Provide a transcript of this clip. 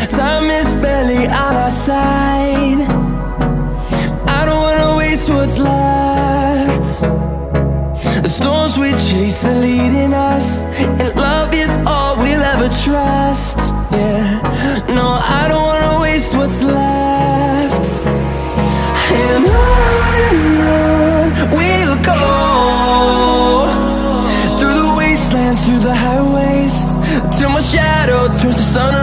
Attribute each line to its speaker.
Speaker 1: Time is barely on our side. I don't wanna waste what's left. The storms we chase are leading us, and love is all we'll ever trust. Yeah, no, I don't wanna waste what's left. And on we'll go, through the wastelands, through the highways, till my shadow turns to sun